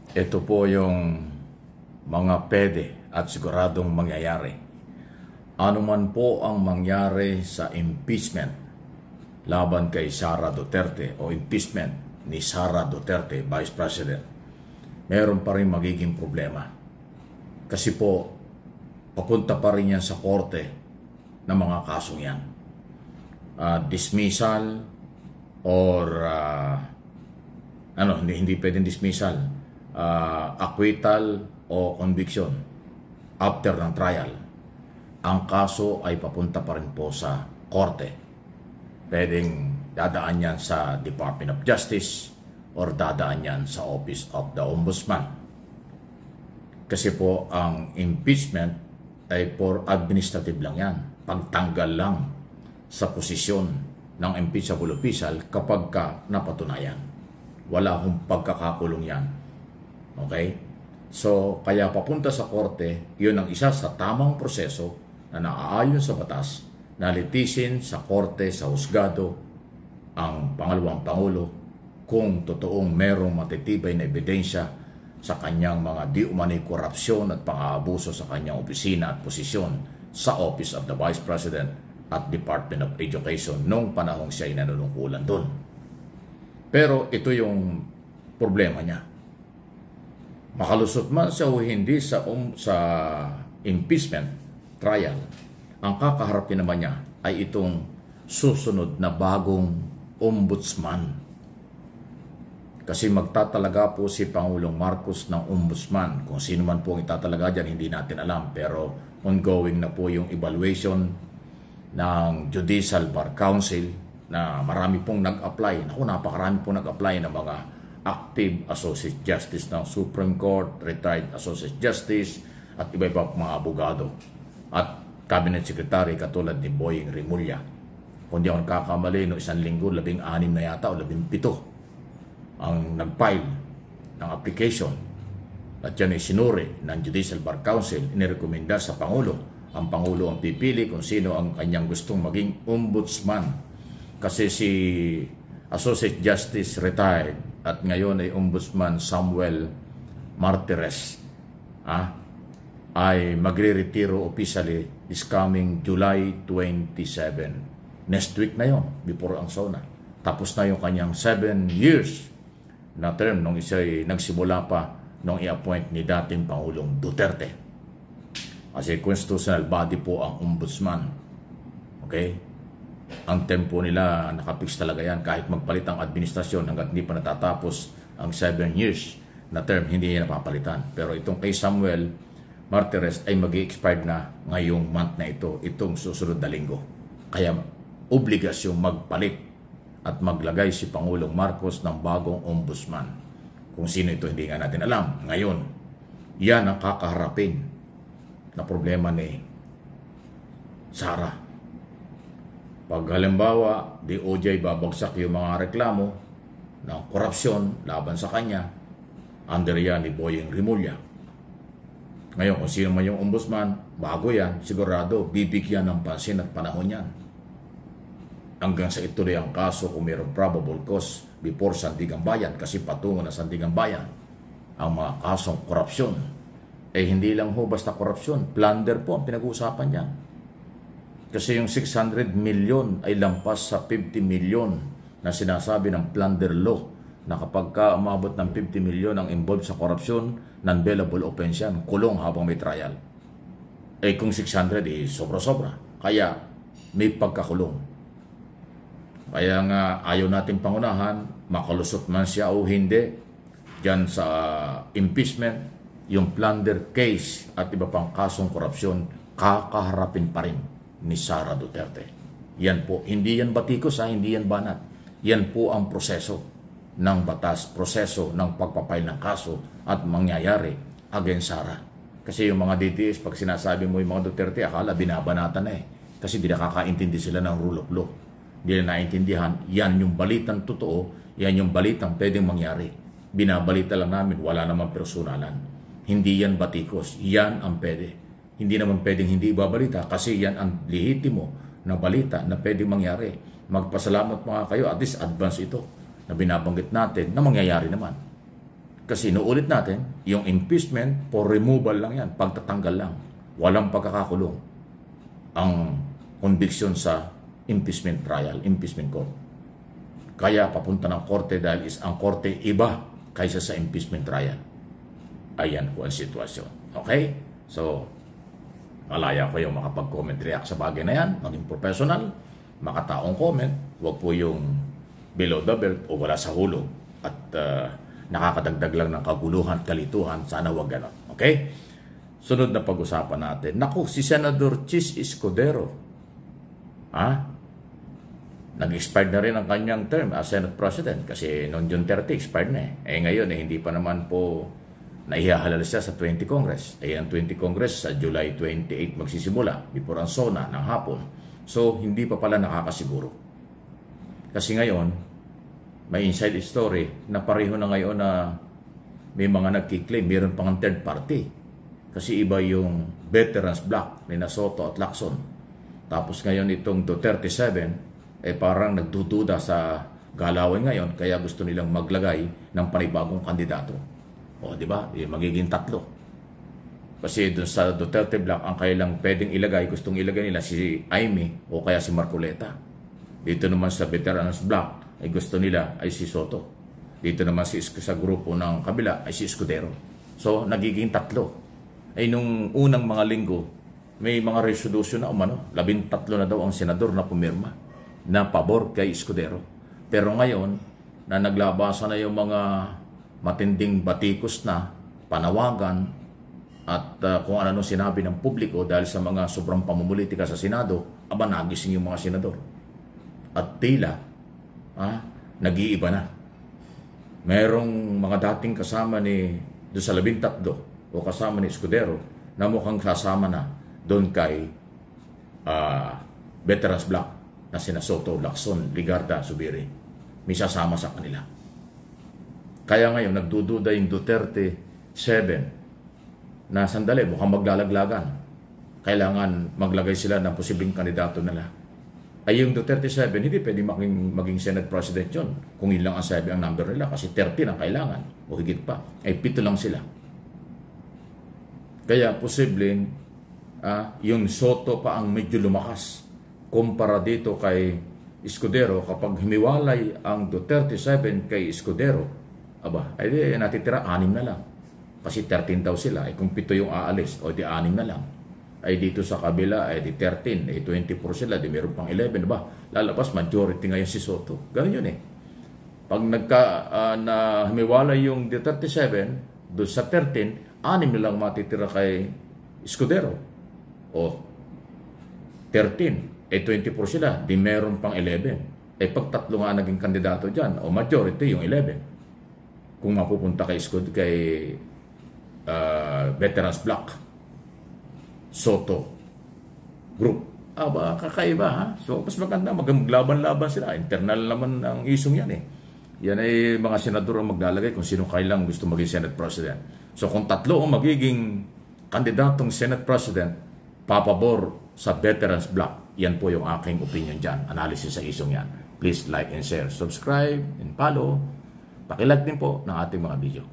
Ito po yung mga pwede at siguradong mangyayari. Ano man po ang mangyari sa impeachment laban kay Sara Duterte o impeachment ni Sara Duterte, Vice President, meron pa rin magiging problema. Kasi po, papunta pa rin yan sa korte ng mga kasong yan. Dismissal or hindi pwedeng dismissal, acquittal o conviction after ng trial. Ang kaso ay papunta pa rin po sa korte. Pwedeng dadaan yan sa Department of Justice or dadaan yan sa Office of the Ombudsman. Kasi po ang impeachment ay for administrative lang yan. Pagtanggal lang sa posisyon ng impeachable official kapag napatunayan. Wala akong pagkakakulong yan. Okay? So, kaya papunta sa korte, yun ang isa sa tamang proseso na naaayon sa batas na litisin sa korte, sa husgado, ang pangalawang pangulo kung totoong merong matitibay na ebidensya sa kanyang mga di umano'y korupsyon at pang-aabuso sa kanyang opisina at posisyon sa Office of the Vice President at Department of Education noong panahong siya ay nanunungkulan doon. Pero ito yung problema niya. Makalusot man siya o hindi sa impeachment trial, ang kakaharapin naman niya ay itong susunod na bagong ombudsman. Kasi magtatalaga po si Pangulong Marcos ng ombudsman. Kung sino man po ang itatalaga dyan, hindi natin alam. Pero ongoing na po yung evaluation ng Judicial Bar Council na marami pong nag-apply. Napakarami pong nag-apply ng mga active Associate Justice ng Supreme Court, retired Associate Justice, at iba-iba mga abogado. At Cabinet Secretary katulad ni Boying Rimulya. Kung di ako nagkakamali, no, isang linggo, 16 na yata o 17 ang nag-file ng application. At yan ay sinuri ng Judicial Bar Council, inirekomenda sa Pangulo. Ang Pangulo ang pipili kung sino ang kanyang gustong maging ombudsman. Kasi si Associate Justice retired at ngayon ay Ombudsman Samuel Martires ay magre-retiro officially this coming July 27. Next week na yon, before ang SONA. Tapos na yung kanyang 7 years na term nung isa ay nagsimula pa nung i-appoint ni dating Pangulong Duterte. Kasi constitutional body po ang ombudsman. Okay? Ang tempo nila, nakapix talaga yan. Kahit magpalit ang administrasyon hanggat hindi pa natatapos ang 7 years na term, hindi yan napapalitan. Pero itong kay Samuel Martires ay mag-i-expired na ngayong month na ito, itong susunod na linggo. Kaya obligasyong magpalit at maglagay si Pangulong Marcos ng bagong ombudsman. Kung sino ito, hindi nga natin alam. Ngayon, yan ang kakaharapin na problema ni Sara. Pag halimbawa, DOJ babagsak yung mga reklamo ng korupsyon laban sa kanya, under yan ni Boying Rimulya. Ngayon, kung sino man yung ombudsman, bago yan, sigurado, bibigyan ng pansin at panahon yan. Hanggang sa ituloy ang kaso kung mayroong probable cause before Sandigang Bayan, kasi patungo na Sandigang Bayan ang mga kasong korupsyon. Hindi lang ho basta korupsyon, plunder po ang pinag-uusapan niya. Kasi yung 600 million ay lampas sa 50 million na sinasabi ng plunder law na kapag umabot ng 50 million ang involved sa korupsyon, non-bailable offense yan, kulong habang may trial. Kung 600, sobra-sobra. Kaya may pagkakulong. Kaya nga ayaw natin pangunahan, makalusot man siya o hindi, dyan sa impeachment, yung plunder case at iba pang kasong korupsyon, kakaharapin pa rin ni Sara Duterte. Yan po, hindi yan batikos, hindi yan banat. Yan po ang proseso ng batas, proseso ng pagpapail ng kaso at mangyayari against Sara. Kasi yung mga DTS, pag sinasabi mo yung mga Duterte, akala binabanatan na Kasi di nakakaintindi sila ng rule of law. Hindi na naintindihan, yan yung balitang totoo, yan yung balitang pwedeng mangyari. Binabalita lang namin, wala namang personalan. Hindi yan batikos, yan ang pwede. Hindi naman pwedeng hindi ibabalita kasi yan ang lehitimo na balita na pwedeng mangyari. Magpasalamat mga kayo, at least advance ito na binabanggit natin na mangyayari naman. Kasi inuulit natin, yung impeachment for removal lang yan, pagtatanggal lang. Walang pagkakakulong ang conviction sa impeachment trial, impeachment court. Kaya papunta ng korte dahil ang korte iba kaysa sa impeachment trial. Ayan po ang sitwasyon. Okay? So, malaya ko yung makapag-comment react sa bagay na yan, maging professional, makataong comment, huwag po yung below the belt o wala sa hulog at nakakadagdag lang ng kaguluhan, kalituhan, sana wag ganon. Okay? Sunod na pag-usapan natin. Naku, si Senador Chis Escudero. Nag-expired na rin ang kanyang term as Senate President kasi noong June 30, expired na eh. Ngayon, hindi pa naman po naihahalal siya sa 20 Congress. Ang 20 Congress sa July 28 magsisimula before ang SONA ng hapon. So, hindi pa pala nakakasiguro. Kasi ngayon, may inside story na pareho na ngayon na may mga nagkiklaim, mayroon pang third party. Kasi iba yung veterans block ni Soto at Lacson. Tapos ngayon itong Duterte 7, parang nagdududa sa galawan ngayon, kaya gusto nilang maglagay ng panibagong kandidato. O, di ba? Magiging 3. Kasi doon sa Duterte block, ang kailang pwedeng ilagay, gustong ilagay nila si Aimee o kaya si Marcoleta. Dito naman sa veterans block, ay gusto nila ay si Soto. Dito naman sa grupo ng kabila ay si Escudero. So, nagiging 3. Nung unang mga linggo, may mga resolution na 13 na daw ang senador na pumirma na pabor kay Escudero. Pero ngayon, na naglabasan na yung mga matinding batikos na panawagan at kung ano sinabi ng publiko dahil sa mga sobrang pamumulitika sa Senado, nagising yung mga senador. At tila, nag-iiba na. Merong mga dating kasama doon sa 13 o kasama ni Escudero na mukhang kasama na doon kay veterans block na sina Soto, Lacson, Ligarda, Zubiri. May sasama sa kanila. Kaya ngayon, nagdududa yung Duterte 7 na sandali, mukhang maglalaglagan. Kailangan maglagay sila ng posibleng kandidato nila. Yung Duterte 7, hindi pwede maging Senate President yun. Kung ilang ang 7 ang number nila, kasi 13 ang kailangan, o higit pa. 7 lang sila. Kaya posibleng yung Soto pa ang medyo lumakas kumpara dito kay Escudero. Kapag himiwalay ang Duterte 7 kay Escudero, natitira 6 na lang. Kasi 13 daw sila. Kung 7 yung aalis, o di 6 na lang. Dito sa kabila, di 13, 24 sila, di meron pang 11, ba? Lalabas, majority ngayon si Soto. Ganun yun Pag na humiwalay yung Duterte 7, doon sa 13, 6 na lang matitira kay Escudero. O, 13, 24 sila, di meron pang 11. Pag 3 nga naging kandidato dyan, o majority yung 11. Kung mapupunta kay veterans block, Soto group. Kakaiba So, mas maganda, maglaban-laban sila. Internal naman ang isong yan Yan ay mga senador ang maglalagay kung sino kailang gusto maging Senate President. So, kung 3 ang magiging kandidatong Senate President, papabor sa veterans block. Yan po yung aking opinion dyan. Analysis sa isong yan. Please like and share, subscribe and follow. Pakilike din po ng ating mga video.